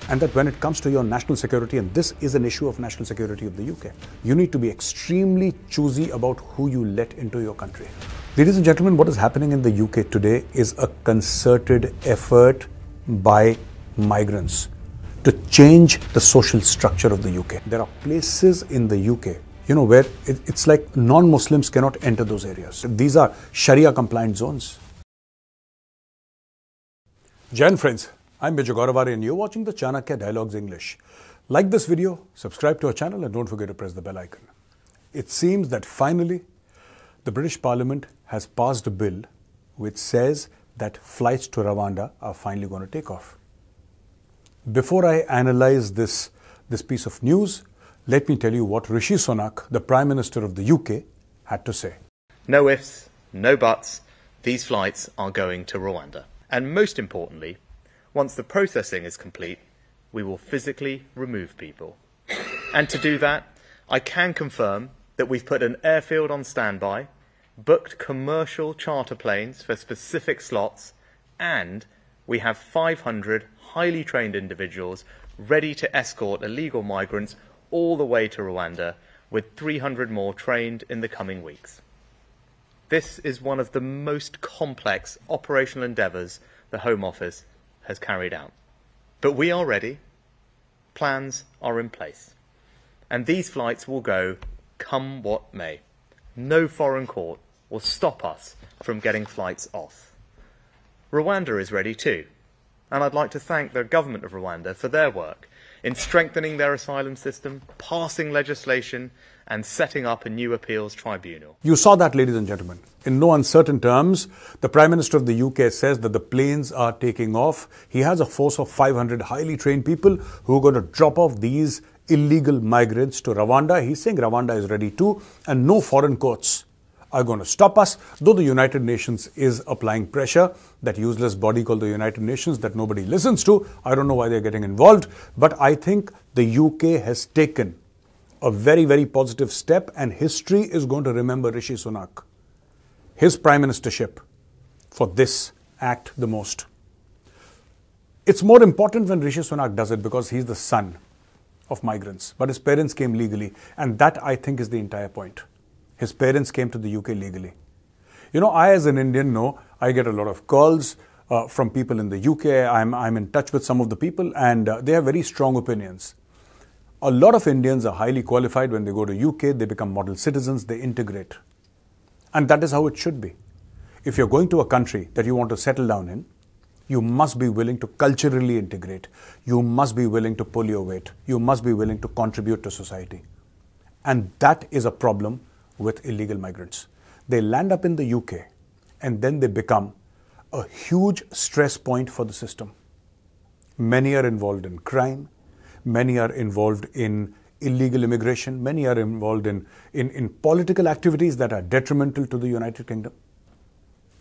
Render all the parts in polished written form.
And that when it comes to your national security, and this is an issue of national security of the UK, you need to be extremely choosy about who you let into your country. Ladies and gentlemen, what is happening in the UK today is a concerted effort by migrants to change the social structure of the UK. There are places in the UK, where it's like non-Muslims cannot enter those areas. These are Sharia compliant zones. Jai Hind, friends. I'm Major Gaurav Arya and you're watching the Chanakya Dialogues English. Like this video, subscribe to our channel and don't forget to press the bell icon. It seems that finally the British Parliament has passed a bill which says that flights to Rwanda are finally going to take off. Before I analyze this piece of news, let me tell you what Rishi Sunak, the Prime Minister of the UK, had to say. No ifs, no buts, these flights are going to Rwanda. And most importantly, once the processing is complete, we will physically remove people. And to do that, I can confirm that we've put an airfield on standby, booked commercial charter planes for specific slots, and we have 500 highly trained individuals ready to escort illegal migrants all the way to Rwanda, with 300 more trained in the coming weeks. This is one of the most complex operational endeavours the Home Office has carried out. But we are ready, plans are in place, and these flights will go come what may. No foreign court will stop us from getting flights off. Rwanda is ready too, and I'd like to thank the government of Rwanda for their work in strengthening their asylum system, passing legislation, and setting up a new appeals tribunal. You saw that, ladies and gentlemen. In no uncertain terms, the Prime Minister of the UK says that the planes are taking off. He has a force of 500 highly trained people who are going to drop off these illegal migrants to Rwanda. He's saying Rwanda is ready too, and no foreign courts are going to stop us, though the United Nations is applying pressure, that useless body called the United Nations that nobody listens to. I don't know why they're getting involved, but I think the UK has taken a very, very positive step, and history is going to remember Rishi Sunak, his prime ministership, for this act the most. It's more important when Rishi Sunak does it because he's the son of migrants, but his parents came legally, and that I think is the entire point. His parents came to the UK legally. I as an Indian know I get a lot of calls from people in the UK. I'm in touch with some of the people and they have very strong opinions. A lot of Indians are highly qualified. When they go to UK, they become model citizens, they integrate. And that is how it should be. If you're going to a country that you want to settle down in, you must be willing to culturally integrate. You must be willing to pull your weight. You must be willing to contribute to society. And that is a problem with illegal migrants. They land up in the UK and then they become a huge stress point for the system. Many are involved in crime. Many are involved in illegal immigration. Many are involved in political activities that are detrimental to the United Kingdom.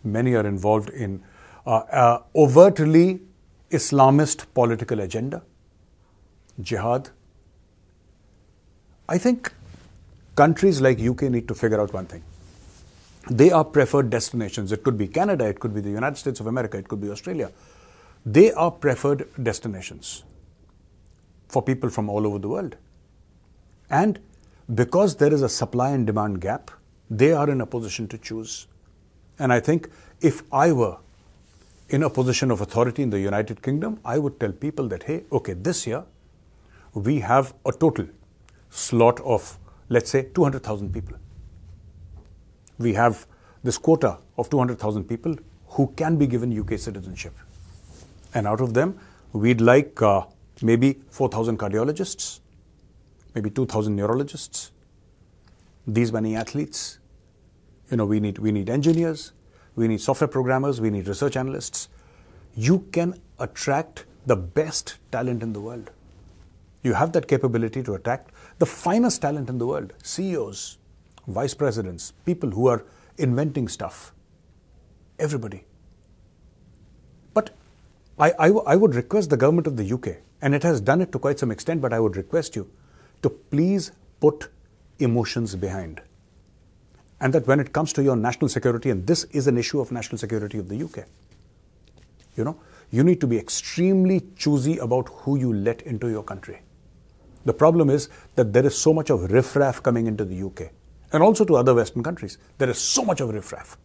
Many are involved in overtly Islamist political agenda, jihad. I think countries like UK need to figure out one thing. They are preferred destinations. It could be Canada, it could be the United States of America, it could be Australia. They are preferred destinations for people from all over the world. And because there is a supply and demand gap, they are in a position to choose. And I think if I were in a position of authority in the United Kingdom, I would tell people that, hey, okay, this year we have a total slot of, let's say, 200,000 people. We have this quota of 200,000 people who can be given UK citizenship. And out of them, we'd like maybe 4,000 cardiologists, maybe 2,000 neurologists, these many athletes. We need engineers, we need software programmers, we need research analysts. You can attract the best talent in the world. You have that capability to attract the finest talent in the world, CEOs, vice presidents, people who are inventing stuff, everybody. But I would request the government of the UK, and it has done it to quite some extent, but I would request you to please put emotions behind. And that when it comes to your national security, and this is an issue of national security of the UK, you need to be extremely choosy about who you let into your country. The problem is that there is so much of riffraff coming into the UK and also to other Western countries. There is so much of riffraff.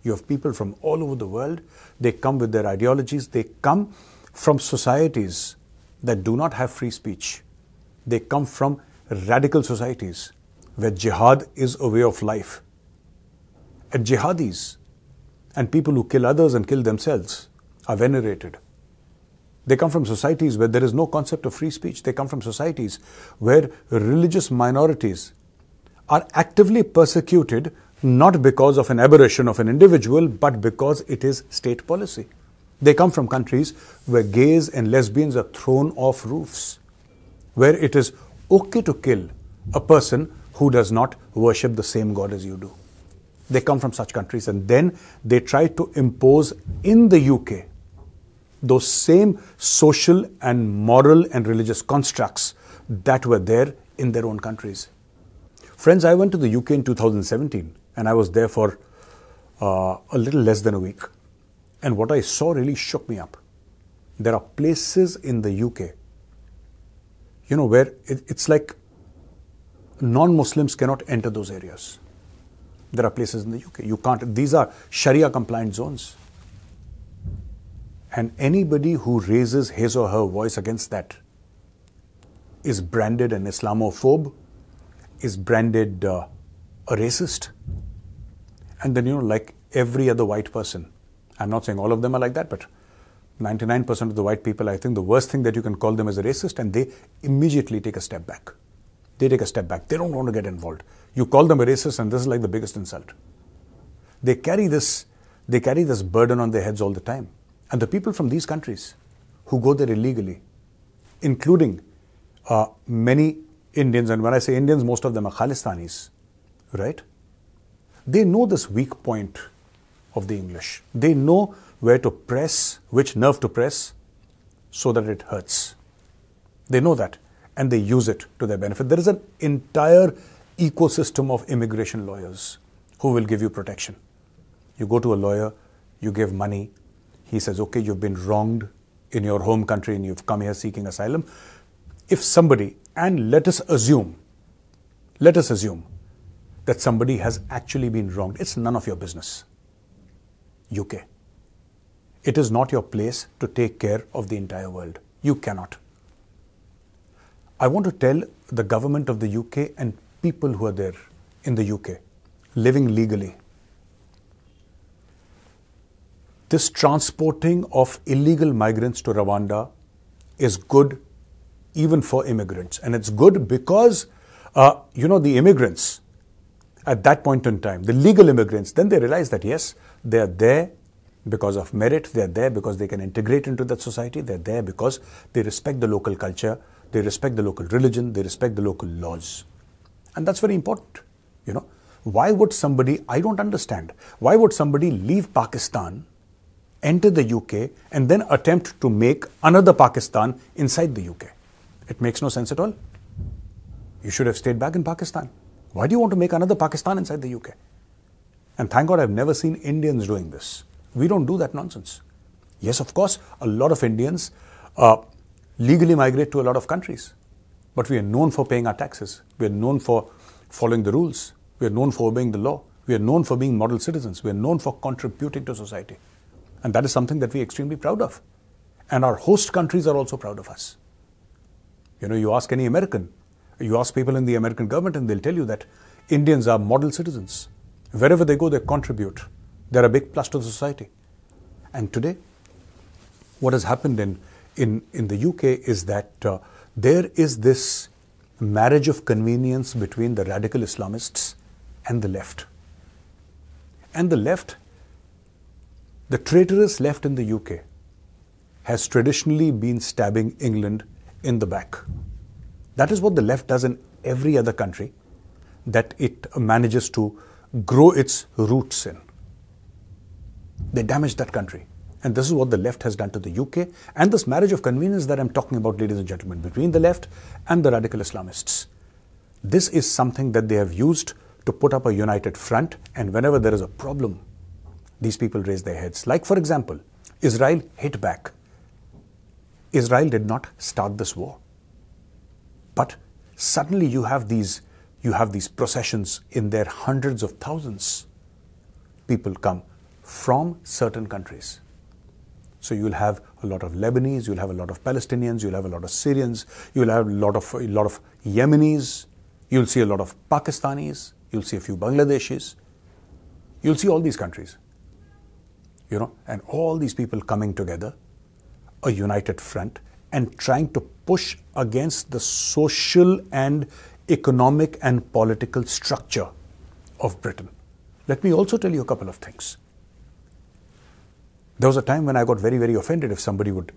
You have people from all over the world. They come with their ideologies. They come from societies that do not have free speech. They come from radical societies where jihad is a way of life. And jihadis and people who kill others and kill themselves are venerated. They come from societies where there is no concept of free speech. They come from societies where religious minorities are actively persecuted, not because of an aberration of an individual, but because it is state policy. They come from countries where gays and lesbians are thrown off roofs, where it is okay to kill a person who does not worship the same God as you do. They come from such countries, and then they try to impose in the UK those same social and moral and religious constructs that were there in their own countries. Friends, I went to the UK in 2017 and I was there for a little less than a week. And what I saw really shook me up. There are places in the UK, where it's like non-Muslims cannot enter those areas. There are places in the UK. You can't. These are Sharia compliant zones. And anybody who raises his or her voice against that is branded an Islamophobe, is branded a racist. And then, like every other white person, I'm not saying all of them are like that, but 99% of the white people, I think the worst thing that you can call them is a racist, and they immediately take a step back. They take a step back. They don't want to get involved. You call them a racist, and this is like the biggest insult. They carry this burden on their heads all the time. And the people from these countries who go there illegally, including many Indians, and when I say Indians, most of them are Khalistanis, right? They know this weak point of the English. They know where to press, which nerve to press, so that it hurts. They know that, and they use it to their benefit. There is an entire ecosystem of immigration lawyers who will give you protection. You go to a lawyer, you give money, he says, okay, you've been wronged in your home country and you've come here seeking asylum. If somebody, and let us assume that somebody has actually been wronged, it's none of your business. UK. It is not your place to take care of the entire world. You cannot. I want to tell the government of the UK and people who are there in the UK, living legally, this transporting of illegal migrants to Rwanda is good even for immigrants. And it's good because, the immigrants at that point in time, the legal immigrants, then they realize that yes, they are there because of merit, they are there because they can integrate into that society, they are there because they respect the local culture, they respect the local religion, they respect the local laws. And that's very important, Why would somebody, I don't understand, why would somebody leave Pakistan, enter the UK, and then attempt to make another Pakistan inside the UK? It makes no sense at all. You should have stayed back in Pakistan. Why do you want to make another Pakistan inside the UK? And thank God I've never seen Indians doing this. We don't do that nonsense. Yes, of course, a lot of Indians legally migrate to a lot of countries. But we are known for paying our taxes. We are known for following the rules. We are known for obeying the law. We are known for being model citizens. We are known for contributing to society. And that is something that we are extremely proud of. And our host countries are also proud of us. You ask any American, you ask people in the American government, and they'll tell you that Indians are model citizens. Wherever they go, they contribute. They're a big plus to society. And today, what has happened in the UK is that there is this marriage of convenience between the radical Islamists and the left. And the left, the traitorous left in the UK, has traditionally been stabbing England in the back. That is what the left does in every other country that it manages to grow its roots in. They damage that country. And this is what the left has done to the UK. And this marriage of convenience that I'm talking about, ladies and gentlemen, between the left and the radical Islamists. This is something that they have used to put up a united front. And whenever there is a problem, these people raise their heads. Like, for example, Israel hit back. Israel did not start this war. But suddenly you have these processions in their hundreds of thousands. People come from certain countries. So you'll have a lot of Lebanese, you'll have a lot of Palestinians, you'll have a lot of Syrians, you'll have a lot of Yemenis, you'll see a lot of Pakistanis, you'll see a few Bangladeshis, you'll see all these countries, and all these people coming together, a united front, and trying to push against the social and economic and political structure of Britain. Let me also tell you a couple of things. There was a time when I got very, very offended if somebody would,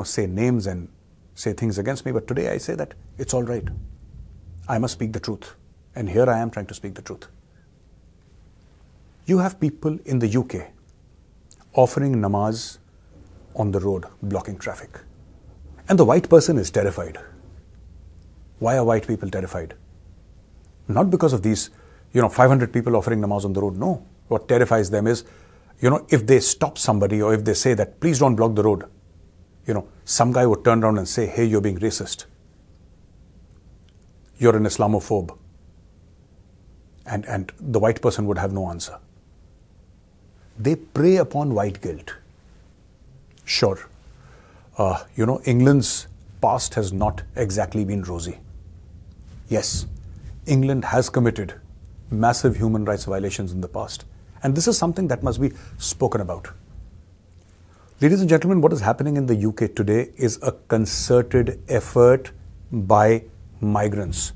say names and say things against me. But today I say that it's all right. I must speak the truth. And here I am trying to speak the truth. You have people in the UK offering namaz on the road, blocking traffic. And the white person is terrified. Why are white people terrified? Not because of these, 500 people offering namaz on the road. No. What terrifies them is, if they stop somebody or if they say that, please don't block the road, some guy would turn around and say, hey, you're being racist. You're an Islamophobe. And the white person would have no answer. They prey upon white guilt. Sure. England's past has not exactly been rosy. Yes, England has committed massive human rights violations in the past. And this is something that must be spoken about. Ladies and gentlemen, what is happening in the UK today is a concerted effort by migrants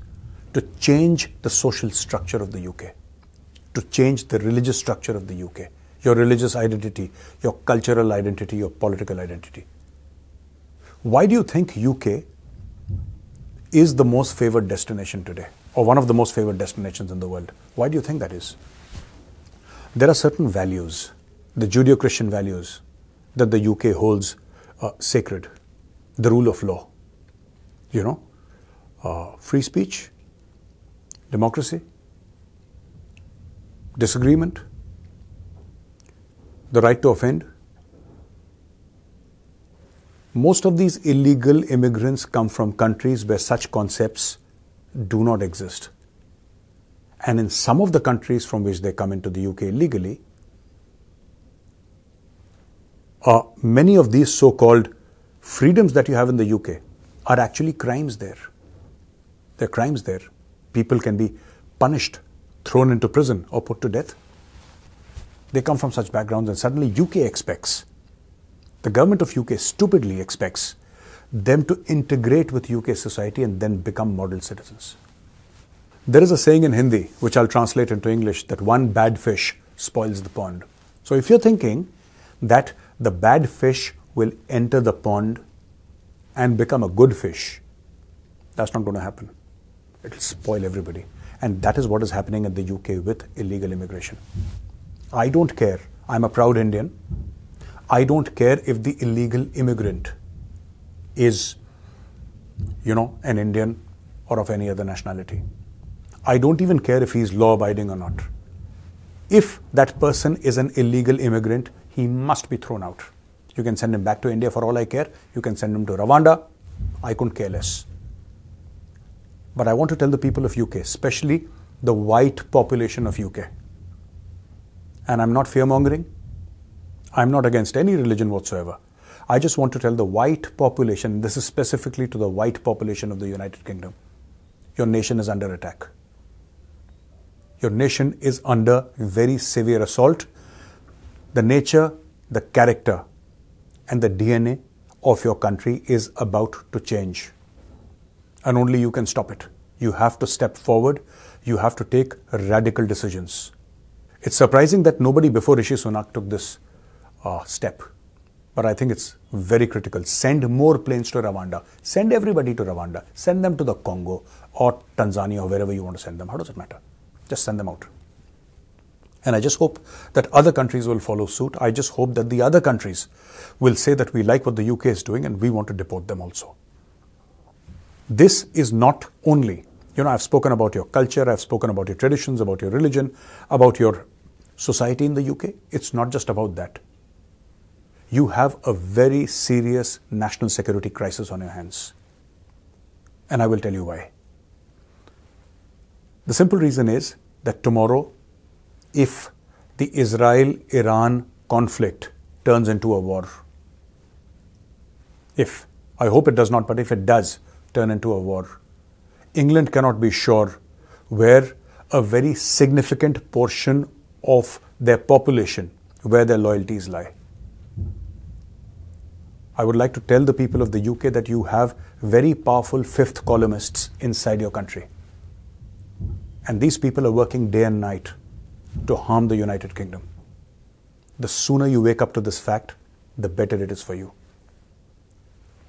to change the social structure of the UK, to change the religious structure of the UK, your religious identity, your cultural identity, your political identity. Why do you think UK is the most favored destination today, or one of the most favored destinations in the world? Why do you think that is? There are certain values, the Judeo-Christian values, that the UK holds sacred. The rule of law, free speech, democracy, disagreement, the right to offend. Most of these illegal immigrants come from countries where such concepts do not exist. And in some of the countries from which they come into the UK illegally, many of these so-called freedoms that you have in the UK are actually crimes there. They're crimes there. People can be punished, thrown into prison or put to death. They come from such backgrounds, and suddenly UK expects, the government of UK stupidly expects them to integrate with UK society and then become model citizens. There is a saying in Hindi, which I'll translate into English, that one bad fish spoils the pond. So if you're thinking that the bad fish will enter the pond and become a good fish, that's not going to happen. It will spoil everybody. And that is what is happening in the UK with illegal immigration. I don't care. I'm a proud Indian. I don't care if the illegal immigrant is, an Indian or of any other nationality. I don't even care if he's law-abiding or not. If that person is an illegal immigrant, he must be thrown out. You can send him back to India for all I care. You can send him to Rwanda. I couldn't care less. But I want to tell the people of UK, especially the white population of UK. And I'm not fear-mongering. I'm not against any religion whatsoever. I just want to tell the white population, this is specifically to the white population of the United Kingdom, your nation is under attack. Your nation is under very severe assault. The nature, the character, and the DNA of your country is about to change. And only you can stop it. You have to step forward. You have to take radical decisions. It's surprising that nobody before Rishi Sunak took this step. But I think it's very critical. Send more planes to Rwanda. Send everybody to Rwanda. Send them to the Congo or Tanzania or wherever you want to send them. How does it matter? Just send them out. And I just hope that other countries will follow suit. I just hope that the other countries will say that we like what the UK is doing and we want to deport them also. This is not only, I've spoken about your culture, I've spoken about your traditions, about your religion, about your society in the UK. It's not just about that. you have a very serious national security crisis on your hands. And I will tell you why. The simple reason is that tomorrow, if the Israel-Iran conflict turns into a war, if, I hope it does not, but if it does turn into a war, England cannot be sure where a very significant portion of their population, where their loyalties lie. I would like to tell the people of the UK that you have very powerful fifth columnists inside your country. And these people are working day and night to harm the United Kingdom. The sooner you wake up to this fact, the better it is for you.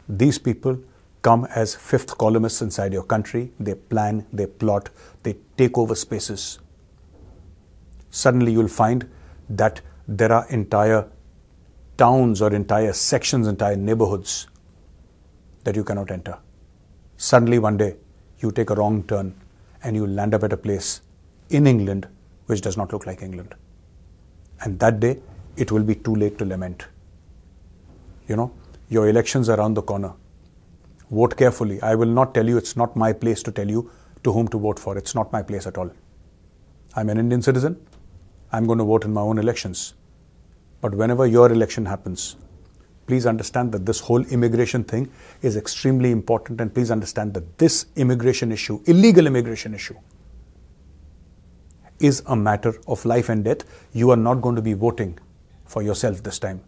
These people come as fifth columnists inside your country. They plan, they plot, they take over spaces. Suddenly you'll find that there are entire towns or entire sections, entire neighborhoods that you cannot enter. Suddenly one day you take a wrong turn and you land up at a place in England which does not look like England. And that day it will be too late to lament. You know, your elections are around the corner. Vote carefully. I will not tell you, it's not my place to tell you to whom to vote for. It's not my place at all. I'm an Indian citizen. I'm going to vote in my own elections. But whenever your election happens, please understand that this whole immigration thing is extremely important, and please understand that this immigration issue, illegal immigration issue, is a matter of life and death. You are not going to be voting for yourself this time.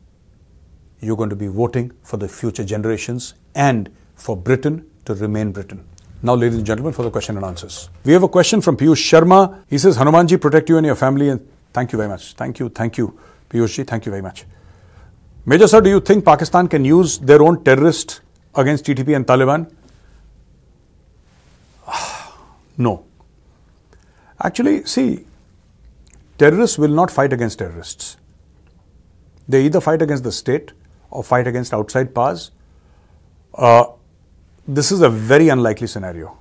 You're going to be voting for the future generations and for Britain to remain Britain. Now, ladies and gentlemen, for the question and answers. We have a question from Piyush Sharma. He says, Hanumanji, protect you and your family. And thank you very much. Thank you, Piyushji. Thank you very much. Major sir, do you think Pakistan can use their own terrorists against TTP and Taliban? No. Actually, see, terrorists will not fight against terrorists. They either fight against the state or fight against outside powers. This is a very unlikely scenario.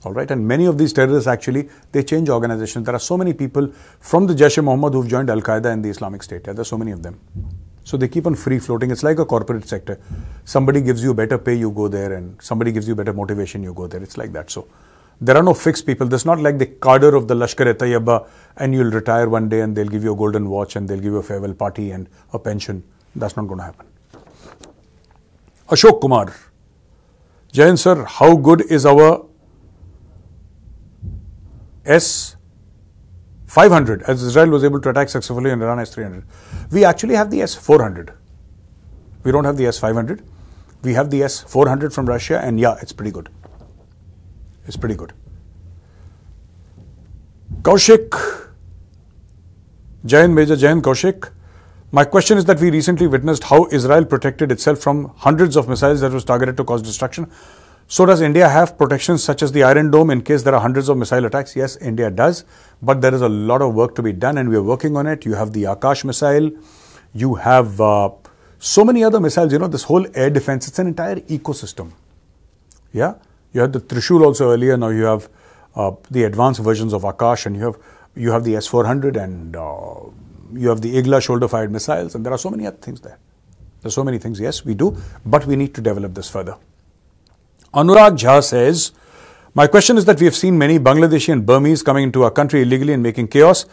All right, and many of these terrorists actually, they change organizations. There are so many people from the Jaish-e-Mohammed who've joined Al-Qaeda and the Islamic State. Yeah, there's so many of them. So they keep on free floating. It's like a corporate sector. Somebody gives you better pay, you go there, and somebody gives you better motivation, you go there. It's like that. So there are no fixed people. There's not like the cadre of the Lashkar-e-Taiba and you'll retire one day and they'll give you a golden watch and they'll give you a farewell party and a pension. That's not going to happen. Ashok Kumar. Jayan sir, how good is our S-500 as Israel was able to attack successfully on Iran S-300? We actually have the S-400. We don't have the S-500. We have the S-400 from Russia, and yeah, it's pretty good. It's pretty good. Kaushik. Jayan Major Jayan Kaushik. My question is that we recently witnessed how Israel protected itself from hundreds of missiles that was targeted to cause destruction. So does India have protections such as the Iron Dome in case there are hundreds of missile attacks? Yes, India does. But there is a lot of work to be done and we are working on it. You have the Akash missile. You have so many other missiles. You know, this whole air defense, it's an entire ecosystem. Yeah. You had the Trishul also earlier. Now you have the advanced versions of Akash, and you have the S-400, and you have the Igla shoulder-fired missiles, and there are so many other things there. There's so many things. Yes, we do, but we need to develop this further. Anurag Jha says, my question is that we have seen many Bangladeshi and Burmese coming into our country illegally and making chaos.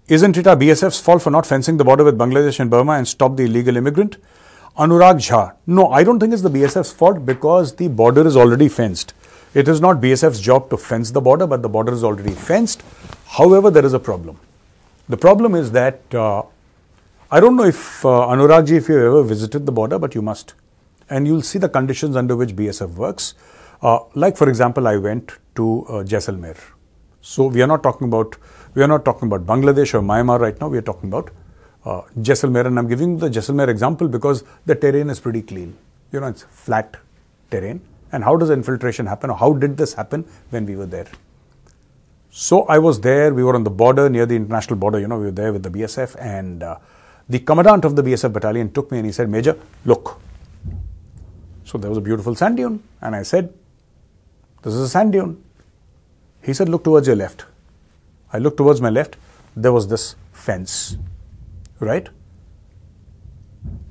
Isn't it our BSF's fault for not fencing the border with Bangladesh and Burma and stop the illegal immigrant? Anurag Jha. No, I don't think it's the BSF's fault because the border is already fenced. It is not BSF's job to fence the border, but the border is already fenced. However, there is a problem. The problem is that, I don't know if, Anurag ji, if you've ever visited the border, but you must. And you'll see the conditions under which BSF works. Like, for example, I went to Jaisalmer. So we are not talking about Bangladesh or Myanmar right now. We are talking about Jaisalmer, and I'm giving the Jaisalmer example because the terrain is pretty clean. You know, it's flat terrain. And how does infiltration happen? Or how did this happen when we were there? So I was there. We were on the border, near the international border. You know, we were there with the BSF, and the commandant of the BSF battalion took me and he said, Major, look. So there was a beautiful sand dune, and I said, this is a sand dune. He said, look towards your left. I looked towards my left. There was this fence. Right?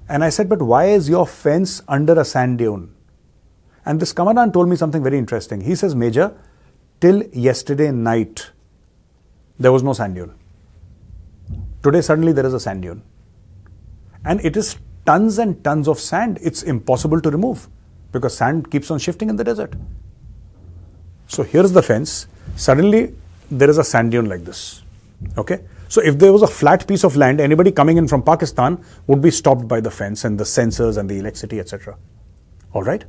And I said, but why is your fence under a sand dune? And this commandant told me something very interesting. He says, Major, till yesterday night, there was no sand dune. Today, suddenly there is a sand dune. And it is tons and tons of sand. It's impossible to remove because sand keeps on shifting in the desert. So here's the fence. Suddenly, there is a sand dune like this. Okay? So if there was a flat piece of land, anybody coming in from Pakistan would be stopped by the fence and the sensors and the electricity, etc. All right?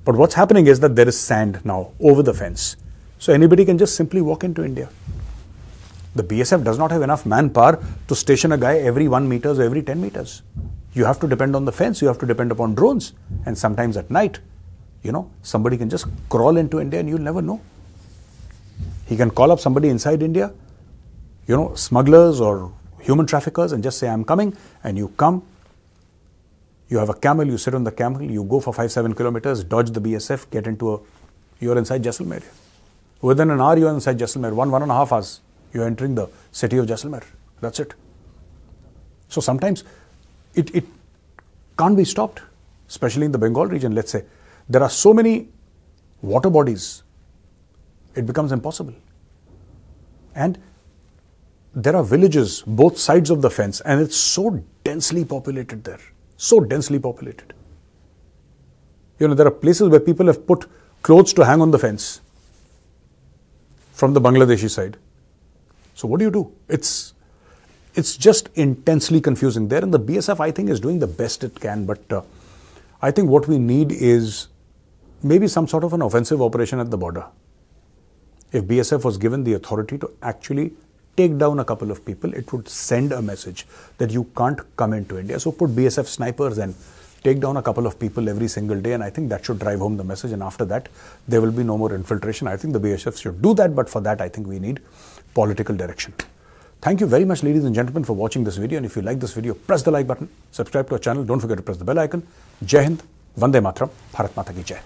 But what's happening is that there is sand now over the fence. So anybody can just simply walk into India. The BSF does not have enough manpower to station a guy every 1 meter or every 10 meters. You have to depend on the fence, you have to depend upon drones. And sometimes at night, somebody can just crawl into India and you'll never know. He can call up somebody inside India, smugglers or human traffickers, and just say, I'm coming, and you come. You have a camel, you sit on the camel, you go for 5-7 kilometers, dodge the BSF, get into you're inside Jaisalmer. Within an hour, you're inside Jaisalmer. 1.5 hours, you're entering the city of Jaisalmer. That's it. So sometimes it can't be stopped, especially in the Bengal region, let's say. There are so many water bodies, it becomes impossible. And there are villages, both sides of the fence, and it's so densely populated there. So densely populated. There are places where people have put clothes to hang on the fence from the Bangladeshi side. So what do you do? It's just intensely confusing there, and the BSF, I think, is doing the best it can. But I think what we need is maybe some sort of an offensive operation at the border. If BSF was given the authority to actually take down a couple of people, it would send a message that you can't come into India. So put BSF snipers and take down a couple of people every single day, and I think that should drive home the message. And after that, there will be no more infiltration. I think the BSF should do that, but for that, I think we need political direction. Thank you very much, ladies and gentlemen, for watching this video. And if you like this video, press the like button, subscribe to our channel. Don't forget to press the bell icon. Jai Hind, Vande Mataram, Bharat Mata Ki Jai.